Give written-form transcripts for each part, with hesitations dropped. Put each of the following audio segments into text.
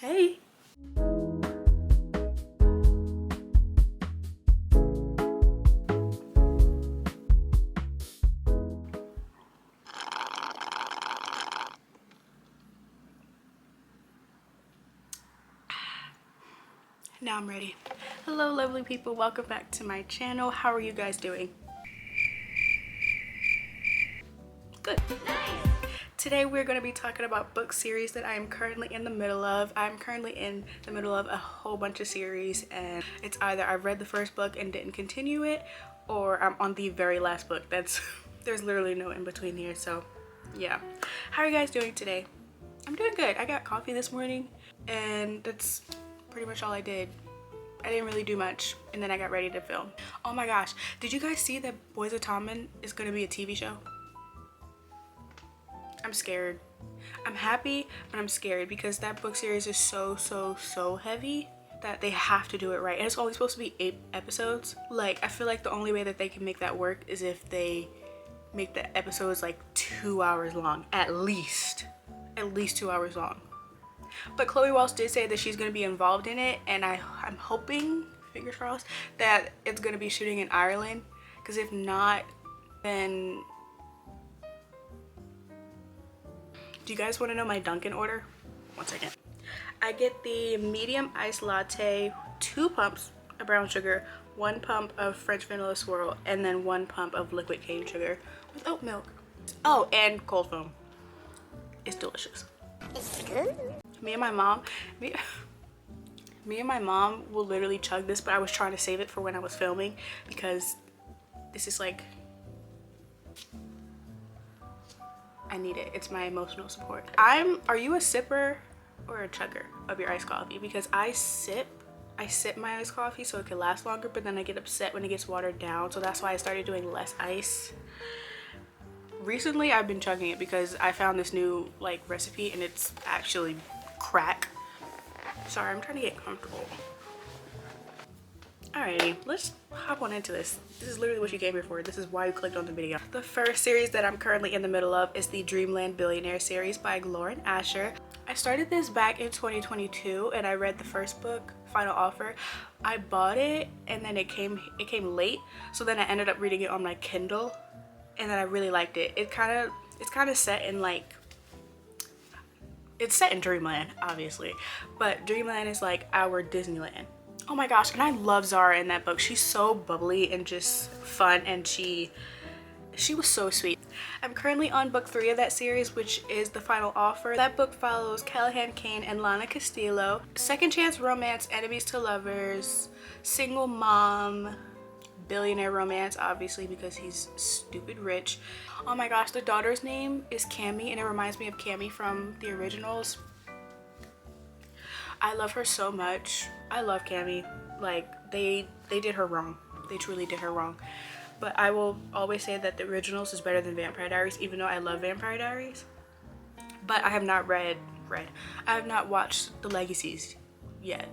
Hey. Now I'm ready. Hello lovely people, welcome back to my channel. How are you guys doing? Good. Nice. Today we're going to be talking about book series that I am currently in the middle of. I'm currently in the middle of a whole bunch of series, and it's either I've read the first book and didn't continue it, or I'm on the very last book. There's literally no in between here. So yeah, how are you guys doing today? I'm doing good. I got coffee this morning and that's pretty much all I did. I didn't really do much, and then I got ready to film. Oh my gosh, did you guys see that Boys of Tommen is going to be a TV show? I'm scared. I'm happy, but I'm scared because that book series is so heavy that they have to do it right. And it's only supposed to be 8 episodes. Like, I feel like the only way that they can make that work is if they make the episodes like 2 hours long, at least 2 hours long. But Chloe Walsh did say that she's going to be involved in it, and I'm hoping, fingers crossed, that it's going to be shooting in Ireland, because if not, then do you guys want to know my Dunkin' order? 1 second. I get the medium iced latte, 2 pumps of brown sugar, 1 pump of French vanilla swirl, and then 1 pump of liquid cane sugar with oat milk. Oh, and cold foam. It's delicious. Me and my mom will literally chug this, but I was trying to save it for when I was filming because this is like, I need it. It's my emotional support. Are you a sipper or a chugger of your iced coffee? Because I sip my iced coffee so it can last longer, but then I get upset when it gets watered down. So that's why I started doing less ice. Recently I've been chugging it because I found this new like recipe and it's actually crack. Sorry, I'm trying to get comfortable. Alrighty, let's hop on into this. This is literally what you came here for. This is why you clicked on the video. The first series that I'm currently in the middle of is the Dreamland Billionares series by Lauren Asher. I started this back in 2022 and I read the first book, Final Offer. I bought it and then it came late, so then I ended up reading it on my Kindle, and then I really liked it. It's kind of set in like, it's set in Dreamland, obviously, but Dreamland is like our Disneyland. Oh my gosh, and I love Zara in that book. She's so bubbly and just fun, and she was so sweet. I'm currently on book 3 of that series, which is The Final Offer. That book follows Callahan Kane and Lana Castillo. Second chance romance, enemies to lovers, single mom, billionaire romance, obviously because he's stupid rich. Oh my gosh, the daughter's name is Cammy, and it reminds me of Cammy from the originals. I love her so much. I love Cammy. Like, they did her wrong. They truly did her wrong. But I will always say that the originals is better than Vampire Diaries, even though I love Vampire Diaries. But I have not I have not watched the Legacies yet.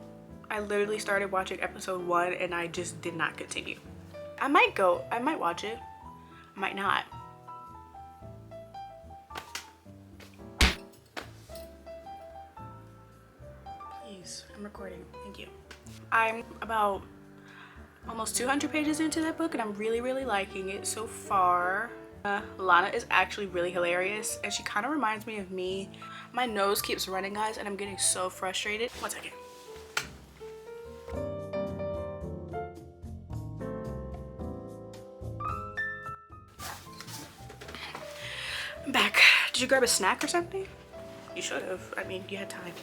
I literally started watching episode 1 and I just did not continue. I might watch it. I might not. Please, I'm recording. Thank you. I'm about almost 200 pages into that book and I'm really liking it so far. Lana is actually really hilarious and she kind of reminds me of me. My nose keeps running, guys, and I'm getting so frustrated. 1 second. I'm back. Did you grab a snack or something? You should have. I mean, you had time.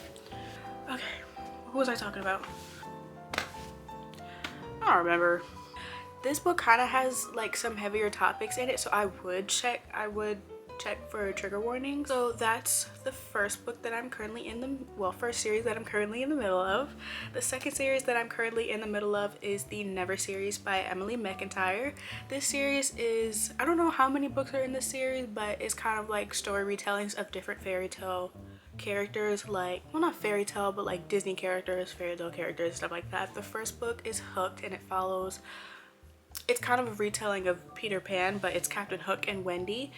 Okay, what was I talking about? I don't remember. This book kind of has like some heavier topics in it, so I would check for trigger warnings. So that's the first book that I'm currently in the, first series that I'm currently in the middle of. The second series that I'm currently in the middle of is the Never series by Emily McIntyre. This series is, I don't know how many books are in this series, but it's kind of like story retellings of different fairy tale characters, like, well, not fairy tale, but like Disney characters, fairy tale characters, stuff like that. The first book is Hooked, and it follows, it's kind of a retelling of Peter Pan, but it's Captain Hook and Wendy.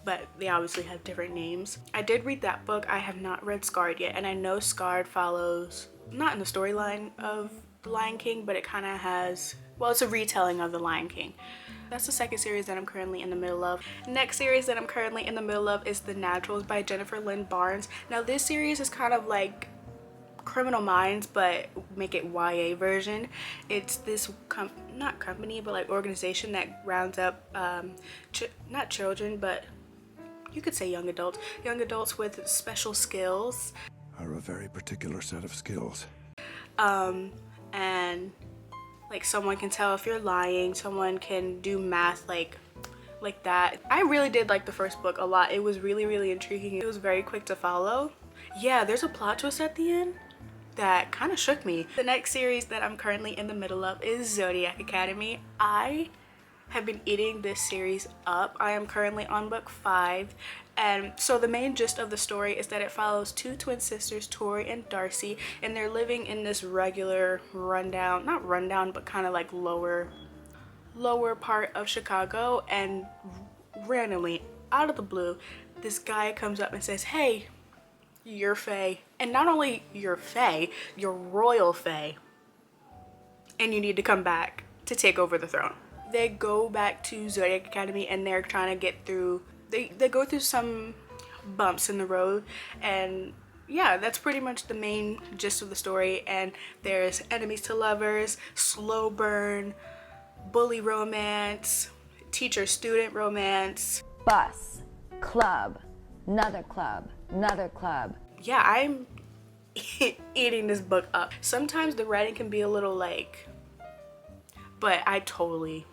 but they obviously have different names. I did read that book. I have not read Scarred yet, and I know Scarred follows, not in the storyline of The Lion King, but it kind of has, well, it's a retelling of The Lion King. That's the second series that I'm currently in the middle of. Next series that I'm currently in the middle of is The Naturals by Jennifer Lynn Barnes. Now this series is kind of like Criminal Minds, but make it YA version. It's this not company, but like organization that rounds up not children, but you could say young adults with special skills. Are a very particular set of skills. And like someone can tell if you're lying, someone can do math like that. I really did like the first book a lot. It was really intriguing. It was very quick to follow. Yeah, there's a plot twist at the end that kind of shook me. The next series that I'm currently in the middle of is Zodiac Academy. I have been eating this series up. I am currently on book 5, and so the main gist of the story is that it follows two twin sisters, Tori and Darcy, and they're living in this regular rundown, not rundown, but kind of like lower part of Chicago, and randomly, out of the blue, this guy comes up and says, "Hey, you're Fae, and not only you're Fae, you're royal Fae, and you need to come back to take over the throne." They go back to Zodiac Academy and they're trying to get through, they go through some bumps in the road, and yeah, that's pretty much the main gist of the story. And there's enemies to lovers, slow burn, bully romance, teacher-student romance. Bus, club, another club, another club. Yeah, I'm eating this book up. Sometimes the writing can be a little like, but I totally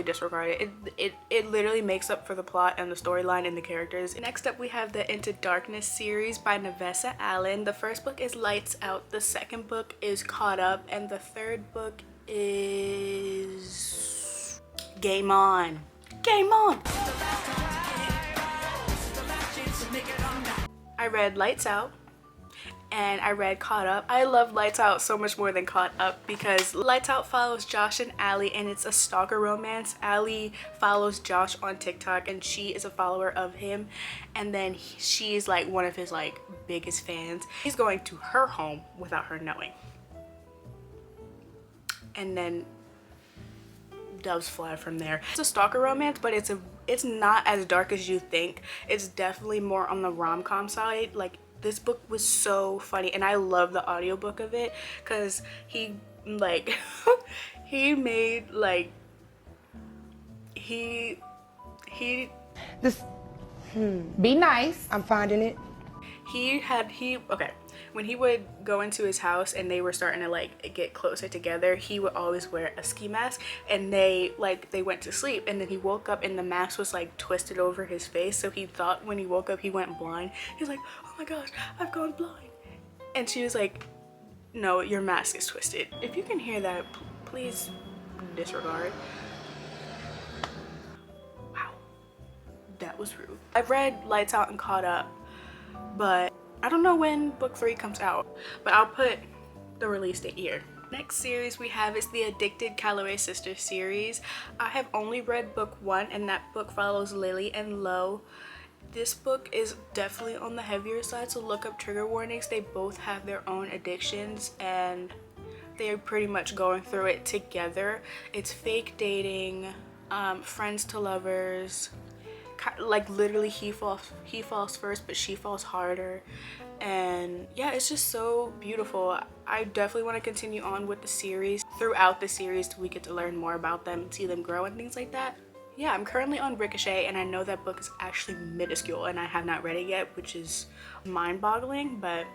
disregard it. It literally makes up for the plot and the storyline and the characters. Next up we have the Into Darkness series by Nevessa Allen. The first book is Lights Out, the second book is Caught Up, and the third book is Game On. Game On! I read Lights Out and I read Caught Up. I love Lights Out so much more than Caught Up because Lights Out follows Josh and Allie, and it's a stalker romance. Allie follows Josh on TikTok and she is a follower of him, and then she's like one of his like biggest fans. He's going to her home without her knowing, and then doves fly from there. It's a stalker romance, but it's not as dark as you think. It's definitely more on the rom-com side. Like, this book was so funny, and I love the audiobook of it because he like he made like he This Be nice. I'm finding it. Okay, when he would go into his house and they were starting to like get closer together, he would always wear a ski mask, and they went to sleep, and then he woke up and the mask was like twisted over his face, so he thought when he woke up he went blind. He's like, "Oh my gosh, I've gone blind." And she was like, "No, your mask is twisted." If you can hear that, please disregard. Wow, that was rude. I've read Lights Out and Caught Up, but I don't know when book 3 comes out, but I'll put the release date here. Next series we have is the Addicted Calloway Sisters series. I have only read book 1, and that book follows Lily and Lo. This book is definitely on the heavier side, so look up trigger warnings. They both have their own addictions and they're pretty much going through it together. It's fake dating, friends to lovers, like literally he falls first but she falls harder, and yeah, it's just so beautiful. I definitely want to continue on with the series. Throughout the series we get to learn more about them, see them grow and things like that. Yeah, I'm currently on Ricochet, and I know that book is actually minuscule and I have not read it yet, which is mind-boggling, but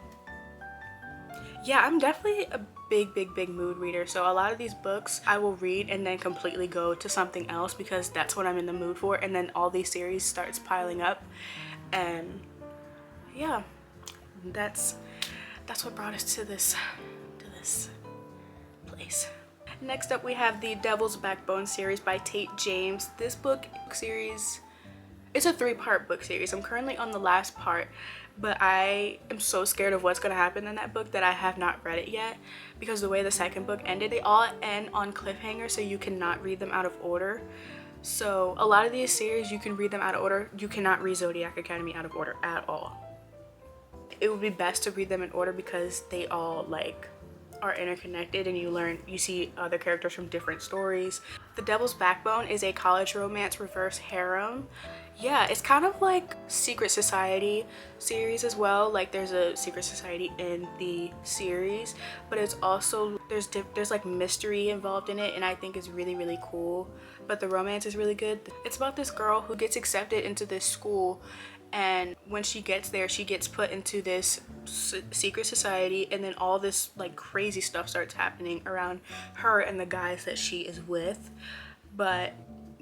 yeah, I'm definitely a big mood reader. So a lot of these books I will read and then completely go to something else because that's what I'm in the mood for, and then all these series starts piling up, and yeah, that's what brought us to this place. Next up we have the Devil's Backbone series by Tate James. This book series, it's a 3-part book series. I'm currently on the last part, but I am so scared of what's going to happen in that book that I have not read it yet because the way the second book ended, they all end on cliffhanger, so you cannot read them out of order. So a lot of these series, you can read them out of order. You cannot read Zodiac Academy out of order at all. It would be best to read them in order because they all like are interconnected and you see other characters from different stories. The Devil's Backbone is a college romance reverse harem. Yeah, it's kind of like Secret Society series as well. Like there's a Secret Society in the series, but it's also there's like mystery involved in it, and I think it's really, really cool. But the romance is really good. It's about this girl who gets accepted into this school, and when she gets there, she gets put into this secret society, and then all this like crazy stuff starts happening around her and the guys that she is with. But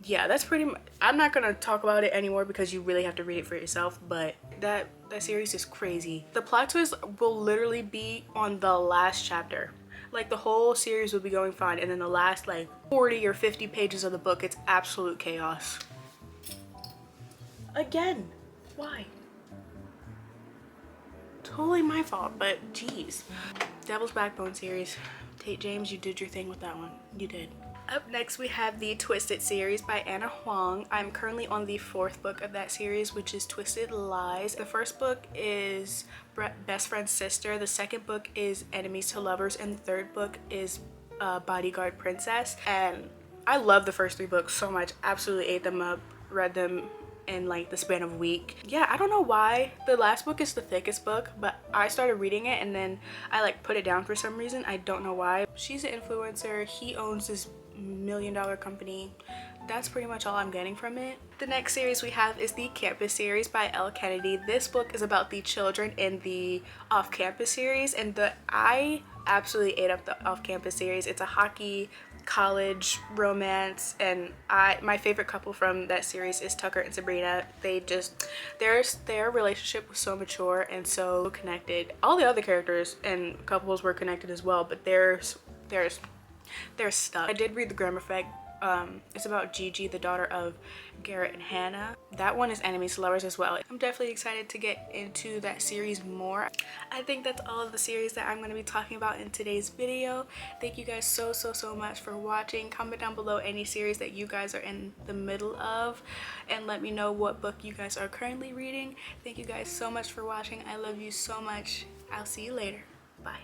yeah, that's pretty much, I'm not gonna talk about it anymore because you really have to read it for yourself, but that series is crazy. The plot twist will literally be on the last chapter. Like the whole series will be going fine, and then the last like 40 or 50 pages of the book, it's absolute chaos. Again, why? Totally my fault, but geez. Devil's Backbone series. Tate James, you did your thing with that one. You did. Up next, we have the Twisted series by Anna Huang. I'm currently on the 4th book of that series, which is Twisted Lies. The first book is Best Friend's Sister. The second book is Enemies to Lovers, and the third book is Bodyguard Princess. And I love the first 3 books so much. Absolutely ate them up, read them in like the span of a week. Yeah, I don't know why. The last book is the thickest book, but I started reading it and then I like put it down for some reason. I don't know why. She's an influencer. He owns this $1 million company. That's pretty much all I'm getting from it. The next series we have is the Campus series by Elle Kennedy. This book is about the children in the Off-Campus series, and I absolutely ate up the Off-Campus series. It's a hockey college romance, and my favorite couple from that series is Tucker and Sabrina. Their relationship was so mature and so connected. All the other characters and couples were connected as well, but they're stuck. I did read The Grammar Effect. It's about Gigi, the daughter of Garrett and Hannah. That one is Enemies to Lovers as well. I'm definitely excited to get into that series more. I think that's all of the series that I'm going to be talking about in today's video. Thank you guys so much for watching. Comment down below any series that you guys are in the middle of, and let me know what book you guys are currently reading. Thank you guys so much for watching. I love you so much. I'll see you later. Bye.